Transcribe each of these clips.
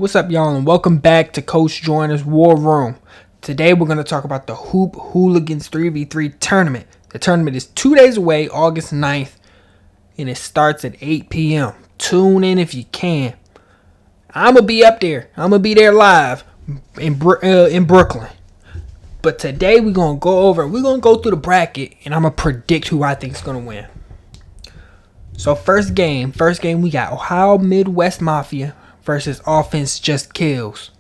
What's up, y'all, and welcome back to Coach Joyner's War Room. Today we're going to talk about the Hooligans 3v3 tournament. The tournament is 2 days away, August 9th, and it starts at 8 p.m. Tune in if you can. I'm going to be up there. I'm going to be there live in Brooklyn. But today we're going to go through the bracket, and I'm going to predict who I think is going to win. So first game we got Ohio Midwest Mafia versus Offense Just Kills.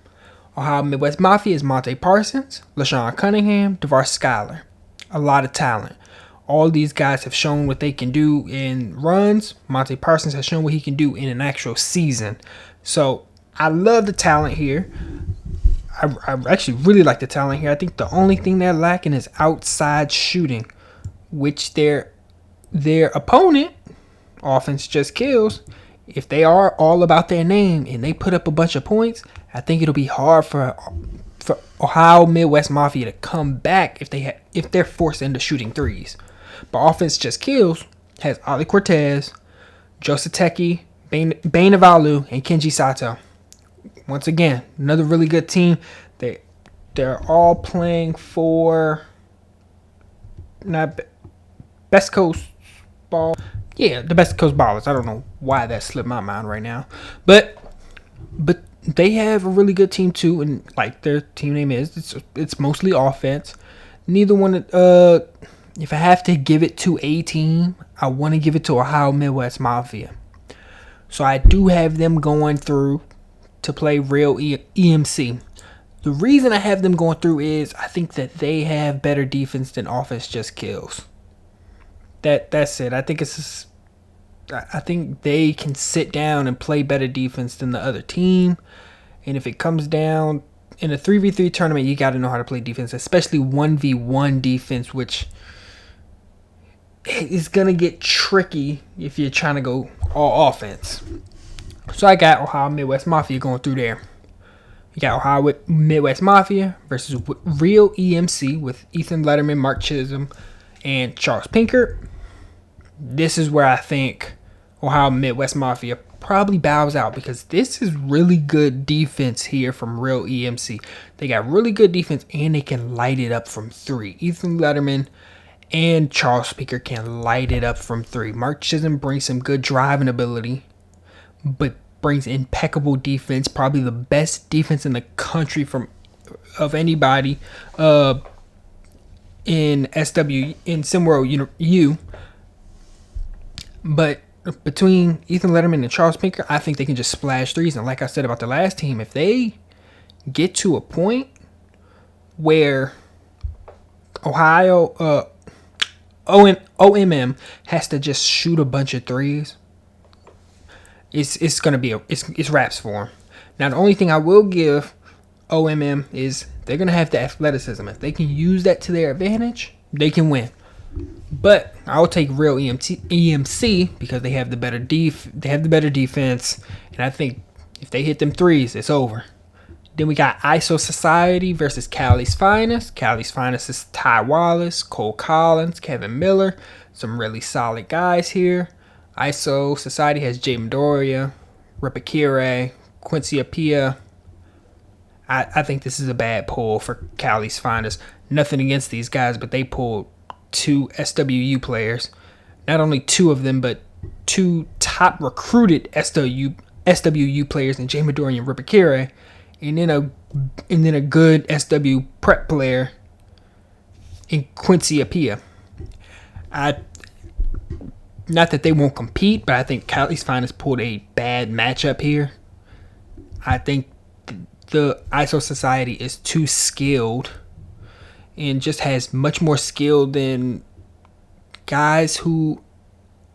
Ohio Midwest Mafia is Monte Parsons, LaShawn Cunningham, DeVar Schuyler. A lot of talent. All these guys have shown what they can do in runs. Monte Parsons has shown what he can do in an actual season. So I love the talent here. I actually really like the talent here. I think the only thing they're lacking is outside shooting, which their opponent, Offense Just Kills, if they are all about their name and they put up a bunch of points, I think it'll be hard for Ohio Midwest Mafia to come back if they're forced into shooting threes. But Offense Just Kills has Ali Cortez, Joseph Teki, Bane Avalu, and Kenji Sato. Once again, another really good team. They're all playing for Best Coast Ball. Yeah, the Best Coast Ballers. I don't know why that slipped my mind right now. But they have a really good team too, and like their team name is, it's mostly offense. Neither one if I have to give it to a team, I want to give it to Ohio Midwest Mafia. So I do have them going through to play real EMC. The reason I have them going through is I think that they have better defense than Offense Just Kills. That's it. I think they can sit down and play better defense than the other team. And if it comes down in a 3v3 tournament, you got to know how to play defense, especially 1v1 defense, which is going to get tricky if you're trying to go all offense. So I got Ohio Midwest Mafia going through there. You got Ohio Midwest Mafia versus Real EMC with Ethan Letterman, Mark Chisholm, and Charles Pinkert. This is where I think Ohio Midwest Mafia probably bows out, because this is really good defense here from Real EMC. They got really good defense, and they can light it up from three. Ethan Letterman and Charles Pinkert can light it up from three. Mark Chisholm brings some good driving ability, but brings impeccable defense, probably the best defense in the country of anybody in SimWorld U. But between Ethan Letterman and Charles Pinkert, I think they can just splash threes. And like I said about the last team, if they get to a point where Ohio OMM has to just shoot a bunch of threes, it's gonna be it's wraps for them. Now the only thing I will give OMM is they're gonna have the athleticism. If they can use that to their advantage, they can win. But I'll take Real EMC because they have the better defense, and I think if they hit them threes, it's over. Then we got ISO Society versus Cali's Finest. Cali's Finest is Ty Wallace, Cole Collins, Kevin Miller, some really solid guys here. ISO Society has Jay Midoriya, Ripakire, Quincy Apia. I think this is a bad pull for Cali's Finest. Nothing against these guys, but they pulled two SWU players. Not only two of them, but two top recruited SWU players in Jay Midoriya and Ripakire, and then a good SW prep player in Quincy Apia. Not that they won't compete, but I think Cali's Finest pulled a bad matchup here. I think the ISO Society is too skilled and just has much more skill than guys who,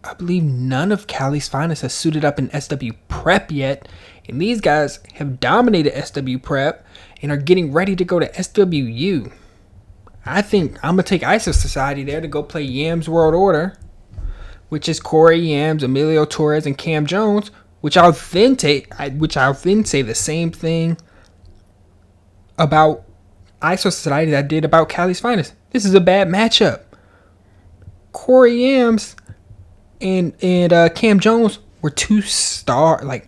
I believe none of Cali's Finest has suited up in SW Prep yet. And these guys have dominated SW Prep and are getting ready to go to SWU. I think I'm going to take ISO Society there to go play Yams World Order, which is Corey Yams, Emilio Torres, and Cam Jones, which I'll then say the same thing about ISO Society that I did about Cali's Finest. This is a bad matchup. Corey Yams and Cam Jones were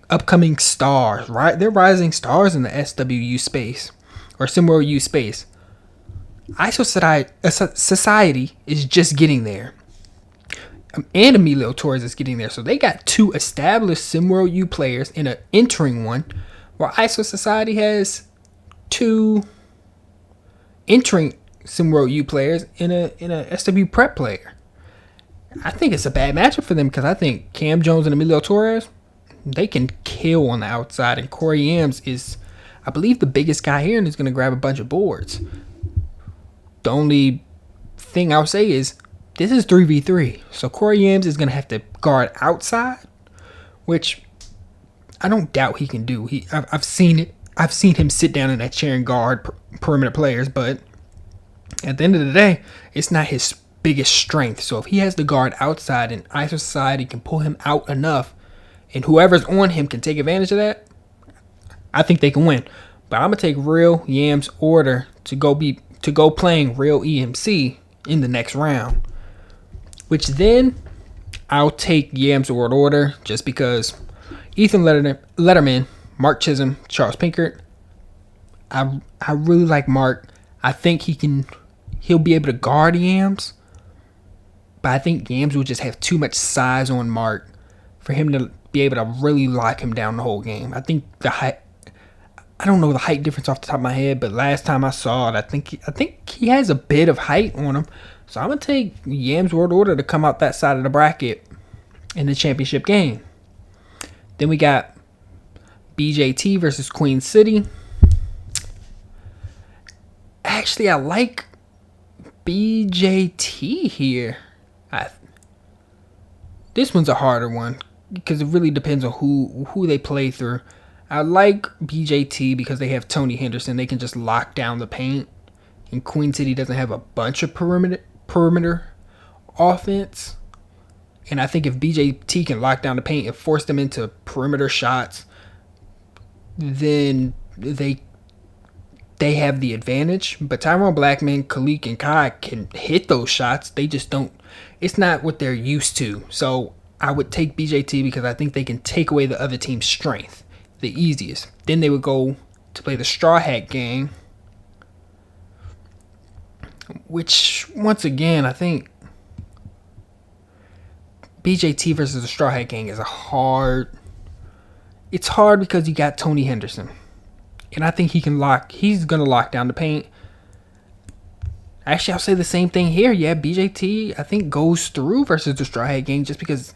upcoming stars, right? They're rising stars in the SWU space or SimWorld U space. ISO Society is just getting there. And Emilio Torres is getting there. So they got 2 established SimWorld U players in an entering one, while ISO Society has 2 entering SimWorld U players in a SW prep player. I think it's a bad matchup for them because I think Cam Jones and Emilio Torres, they can kill on the outside, and Corey Yams is, I believe, the biggest guy here and is going to grab a bunch of boards. The only thing I'll say is this is 3v3, so Corey Yams is going to have to guard outside, which I don't doubt he can do. I've seen it. I've seen him sit down in that chair and guard perimeter players, but at the end of the day, it's not his biggest strength. So if he has the guard outside and ISO Society can pull him out enough and whoever's on him can take advantage of that, I think they can win. But I'm going to take Real Yams order to go playing Real EMC in the next round. Which then I'll take Yams order just because Ethan Letterman, Mark Chisholm, Charles Pinkert. I really like Mark. I think he'll be able to guard Yams. But I think Yams will just have too much size on Mark for him to be able to really lock him down the whole game. I think the height, I don't know the height difference off the top of my head, but last time I saw it, I think he has a bit of height on him. So I'm going to take Yams World Order to come out that side of the bracket in the championship game. Then we got BJT versus Queen City. Actually, I like BJT here. This one's a harder one because it really depends on who they play through. I like BJT because they have Tony Henderson. They can just lock down the paint. And Queen City doesn't have a bunch of perimeter offense. And I think if BJT can lock down the paint and force them into perimeter shots, then they have the advantage. But Tyrone Blackman, Khalik, and Kai can hit those shots. They just don't. It's not what they're used to. So I would take BJT because I think they can take away the other team's strength the easiest. Then they would go to play the Straw Hat Gang, which, once again, I think BJT versus the Straw Hat Gang is it's hard because you got Tony Henderson. And I think he's going to lock down the paint. Actually, I'll say the same thing here. Yeah, BJT, I think, goes through versus the Straw Hat Gang just because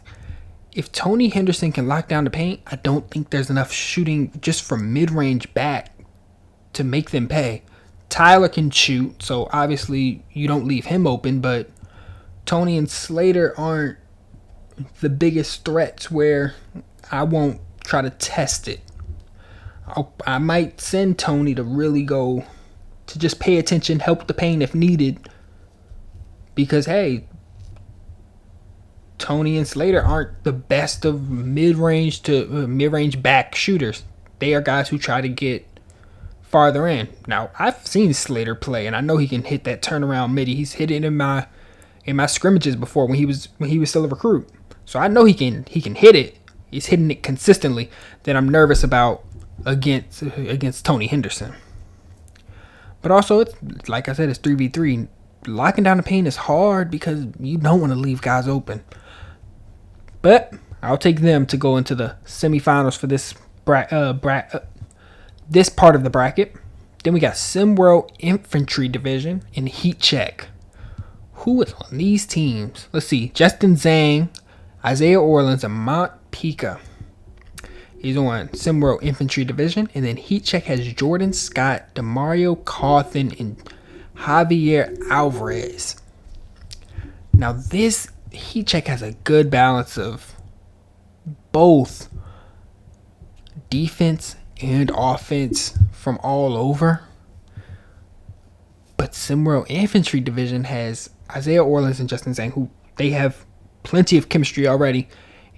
if Tony Henderson can lock down the paint, I don't think there's enough shooting just from mid-range back to make them pay. Tyler can shoot, so obviously you don't leave him open, but Tony and Slater aren't the biggest threats where I won't try to test it. I might send Tony to really go to just pay attention, help the paint if needed, because hey, Tony and Slater aren't the best of mid-range back shooters. They are guys who try to get farther in. Now, I've seen Slater play, and I know he can hit that turnaround midi. He's hit it in my scrimmages before when he was still a recruit. So I know he can hit it. He's hitting it consistently. That I'm nervous about against Tony Henderson. But also, it's like I said, it's 3v3. Locking down the paint is hard because you don't want to leave guys open. But I'll take them to go into the semifinals for this this part of the bracket. Then we got SimWorld Infantry Division and Heat Check. Who is on these teams? Let's see. Justin Zhang, Isaiah Orleans, and Mont Pica. He's on SimWorld Infantry Division. And then Heat Check has Jordan Scott, Demario Cawthon, and Javier Alvarez. Now this Heat Check has a good balance of both defense and offense from all over. But SimWorld Infantry Division has Isaiah Orleans and Justin Zhang, who they have plenty of chemistry already,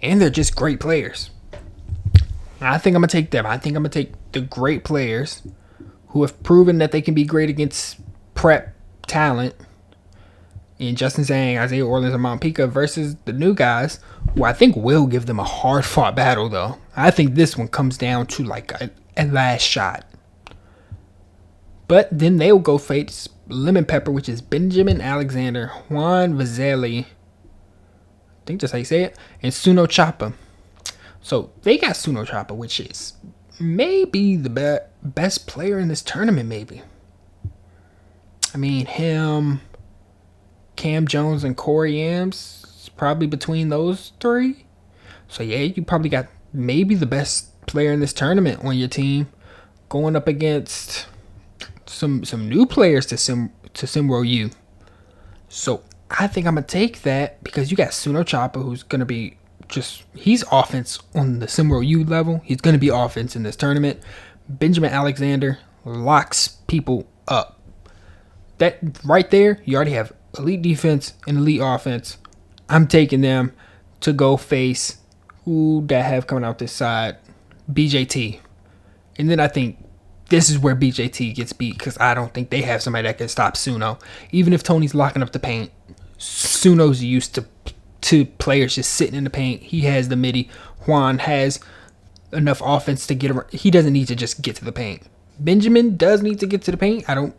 and they're just great players. I think I'm going to take them. I think I'm going to take the great players who have proven that they can be great against prep talent and Justin Zhang, Isaiah Orleans, and Mount Pika versus the new guys, who I think will give them a hard fought battle though. I think this one comes down to like a last shot. But then they'll go face Lemon Pepper, which is Benjamin Alexander, Juan Vazeli, I think that's how you say it, and Suno Chapa. So they got Suno Chapa, which is maybe the best player in this tournament, maybe. I mean, him, Cam Jones, and Corey Yams, probably between those three. So yeah, you probably got maybe the best player in this tournament on your team going up against some new players to SimWorld U. So I think I'm going to take that because you got Suno Chapa, who's going to be he's offense on the SimWorld U level. He's going to be offense in this tournament. Benjamin Alexander locks people up. That right there, you already have elite defense and elite offense. I'm taking them to go face who that have coming out this side, BJT. And then I think this is where BJT gets beat because I don't think they have somebody that can stop Suno. Even if Tony's locking up the paint, Suno's used to players just sitting in the paint. He has the midi. Juan has enough offense to get around. He doesn't need to just get to the paint. Benjamin does need to get to the paint. I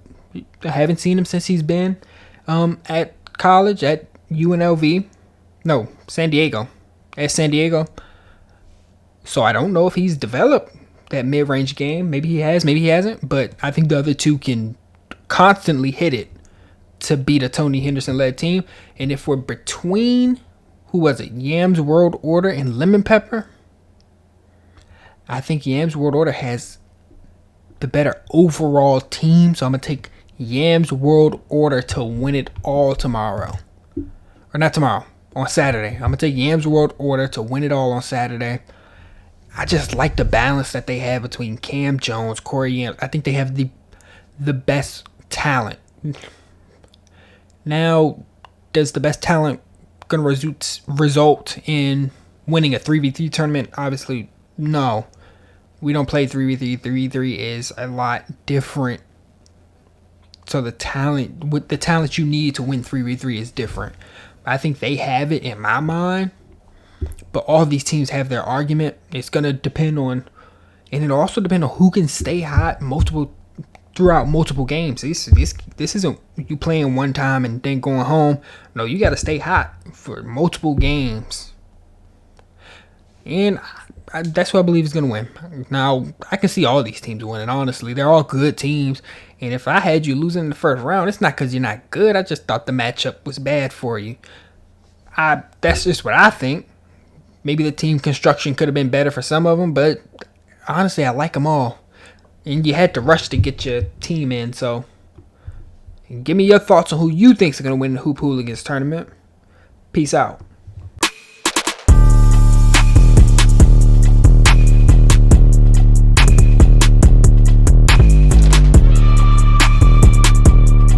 haven't seen him since he's been at college at UNLV. No, San Diego. At San Diego. So I don't know if he's developed that mid-range game. Maybe he has, maybe he hasn't. But I think the other two can constantly hit it to beat a Tony Henderson-led team. And if we're between, who was it, Yams World Order and Lemon Pepper, I think Yams World Order has the better overall team. So I'm going to take Yams World Order to win it all tomorrow. Or not tomorrow, on Saturday. I'm going to take Yams World Order to win it all on Saturday. I just like the balance that they have between Cam Jones, Corey Yams. I think they have the best talent. Now, does the best talent going to result in winning a 3v3 tournament? Obviously, no. We don't play 3v3. 3v3 is a lot different. So the talent you need to win 3v3 is different. I think they have it in my mind. But all of these teams have their argument. It's going to depend on, and it'll also depend on who can stay hot throughout multiple games. This isn't you playing one time and then going home. No, you got to stay hot for multiple games. And that's who I believe is going to win. Now, I can see all these teams winning, honestly. They're all good teams. And if I had you losing in the first round, it's not because you're not good. I just thought the matchup was bad for you. That's just what I think. Maybe the team construction could have been better for some of them, but honestly, I like them all. And you had to rush to get your team in, so give me your thoughts on who you think is going to win the Hoop Hooligans tournament. Peace out.